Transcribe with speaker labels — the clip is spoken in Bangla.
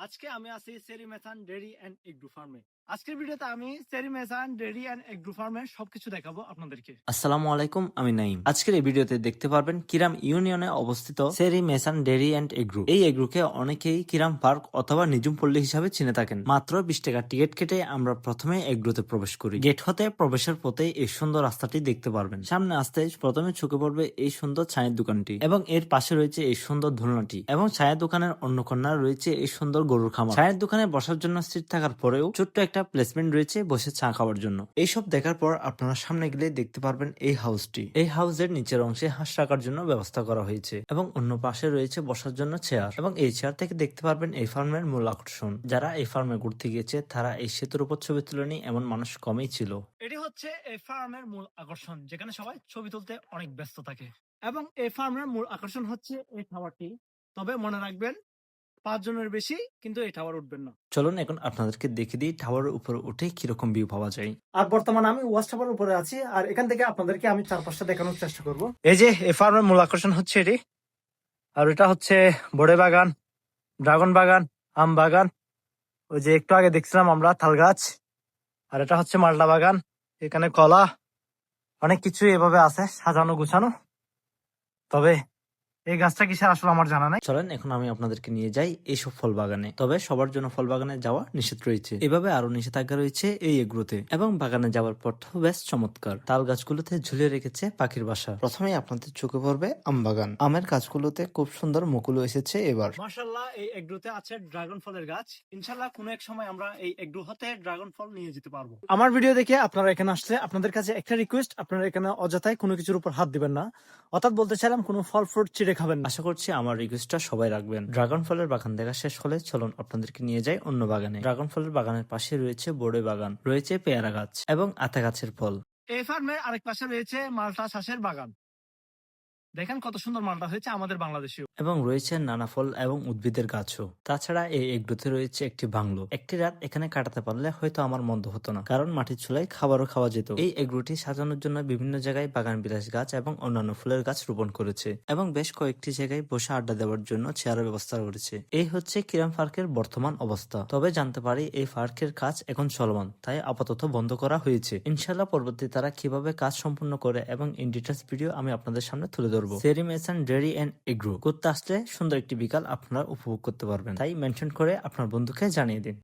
Speaker 1: আজকে আমি আছি সেরি মেসান ডেইরি এন্ড এগ্রো ফার্মে। আজকের ভিডিওতে আমি সেরি মেসান ডেইরি এন্ড এগ্রো ফার্মের সবকিছু দেখাবো আপনাদেরকে।
Speaker 2: আসসালামু আলাইকুম, আমি নাইম। আজকের এই ভিডিওতে দেখতে পারবেন কিরাম ইউনিয়নে অবস্থিত সেরি মেসান ডেইরি এন্ড এগ্রো। এই এগ্রোকে অনেকেই কিরাম পার্ক অথবা নিজুম পল্লী হিসাবে চিনে থাকেন। মাত্র 20 টাকা টিকিট কেটে আমরা প্রথমে এগ্রোতে প্রবেশ করি। গেট হতে প্রবেশের পথে এই সুন্দর রাস্তাটি দেখতে পারবেন। সামনে আসতে প্রথমে চোখে পড়বে এই সুন্দর ছায়ের দোকানটি এবং এর পাশে রয়েছে এই সুন্দর দোলনাটি এবং ছায়ের দোকানের অন্য কর্নার রয়েছে এই সুন্দর গরুর খামার। ছায়ের দোকানে বসার জন্য সিট থাকার পরেও ছোট্ট একটা প্লেসমেন্ট রয়েছে বসে চা খাওয়ার জন্য। এইসব দেখার পর আপনারা সামনে গেলে দেখতে পারবেন এই হাউসটি। এই হাউসের নিচের অংশে হাঁস রাখার জন্য ব্যবস্থা করা হয়েছে এবং অন্য পাশে রয়েছে বসার জন্য চেয়ার এবং এই চেয়ার থেকে দেখতে পারবেন এই ফার্মের মূল আকর্ষণ। যারা এই ফার্মে ঘুরতে গিয়েছে তারা এই সেতুর উপর ছবি তুলেনি, এমন মানুষ কমই ছিল।
Speaker 1: এটি হচ্ছে এই ফার্মের মূল আকর্ষণ, যেখানে সবাই ছবি তুলতে অনেক ব্যস্ত থাকে। এবং এই ফার্মের মূল আকর্ষণ হচ্ছে এই টাওয়ারটি। তবে মনে রাখবেন, 5 জনের বেশি কিন্তু এই টাওয়ার উঠবেন না।
Speaker 2: চলুন এখন আপনাদেরকে দেখে দিই টাওয়ারের উপরে উঠে কিরকম ভিউ পাওয়া যায়।
Speaker 1: আর বর্তমানে আমি ওয়াচ টাওয়ারের উপরে আছি, আর এখান থেকে আপনাদেরকে আমি চারপাশটা দেখানোর চেষ্টা করব। এই যে এই ফার্মের মূল আকর্ষণ হচ্ছে এটি। আর এটা হচ্ছে বড়ে বাগান, ড্রাগন বাগান, আম বাগান, ওই যে একটু আগে দেখছিলাম আমরা তাল গাছ। আর এটা হচ্ছে মালটা বাগান, এখানে কলা, অনেক কিছু এভাবে আছে সাজানো গুছানো। তবে এই গাছটা কিসের আসলে আমার জানা নাই।
Speaker 2: চলেন এখন আমি আপনাদেরকে নিয়ে যাই এইসব ফল বাগানে। তবে সবার জন্য ফল বাগানে যাওয়া নিষেধ রয়েছে। এভাবে আরো নিষেধাজ্ঞা রয়েছে এই এগ্রোতে। এবং বাগানে যাওয়ার পথও বেশ চমৎকার। তাল গাছগুলোতে ঝুলিয়ে রেখেছে পাখির বাসা। প্রথমেই আপনাদের চোখে পড়বে আম বাগান। আমের গাছগুলোতে খুব সুন্দর মুকুল এসেছে এবার।
Speaker 1: মাশাআল্লাহ, এই এগ্রোতে আছে ড্রাগন ফলের গাছ। ইনশাআল্লাহ কোনো এক সময় আমরা এই এগ্রো হতে ড্রাগন ফল নিয়ে যেতে পারবো। আমার ভিডিও দেখে আপনারা এখানে আসলে আপনাদের কাছে একটা রিকোয়েস্ট, আপনারা এখানে অযথায় কোনো কিছুর উপর হাত দিবেন না। অর্থাৎ বলতে চাইলাম কোনো ফল ফ্রুট চিড়ে খাবেন না।
Speaker 2: আশা করছি আমার রিকোয়েস্টটা সবাই রাখবেন। ড্রাগন ফলের বাগান দেখা শেষ হলে চলুন আপনাদেরকে নিয়ে যাই অন্য বাগানে। ড্রাগন ফলের বাগানের পাশে রয়েছে বড়ে বাগান, রয়েছে পেয়ারা গাছ এবং আতা গাছের ফল।
Speaker 1: এই ফার্মের আরেক পাশে রয়েছে মালটা চাষের বাগান। দেখেন কত সুন্দর মালটা হয়েছে আমাদের বাংলাদেশেও।
Speaker 2: এবং রয়েছে নানা ফল এবং উদ্ভিদের গাছও। তাছাড়া এই এগ্রোতে রয়েছে একটি বাংলো। একটি রাত এখানে কাটাতে পারলে হয়তো আমার মন্দ হতো না, কারণ মাটির চুলায় খাবারও খাওয়া যেত। এই এগ্রোটি সাজানোর জন্য বিভিন্ন জায়গায় বাগান বিলাস গাছ এবং অন্যান্য ফুলের গাছ রোপণ করেছে এবং বেশ কয়েকটি জায়গায় বসে আড্ডা দেওয়ার জন্য চেয়ারের ব্যবস্থা করেছে। এই হচ্ছে কিরাম পার্কের বর্তমান অবস্থা। তবে জানতে পারি এই পার্কের কাজ এখন চলমান, তাই আপাতত বন্ধ করা হয়েছে। ইনশাল্লাহ পরবর্তী তারা কিভাবে কাজ সম্পূর্ণ করে এবং ইন ডিটেলস ভিডিও আমি আপনাদের সামনে তুলে ধরবো। সেরি মেসান ডেইরি এন্ড এগ্রো করতে আসলে সুন্দর একটি বিকাল আপনারা উপভোগ করতে পারবেন, তাই মেনশন করে আপনার বন্ধুকে জানিয়ে দিন।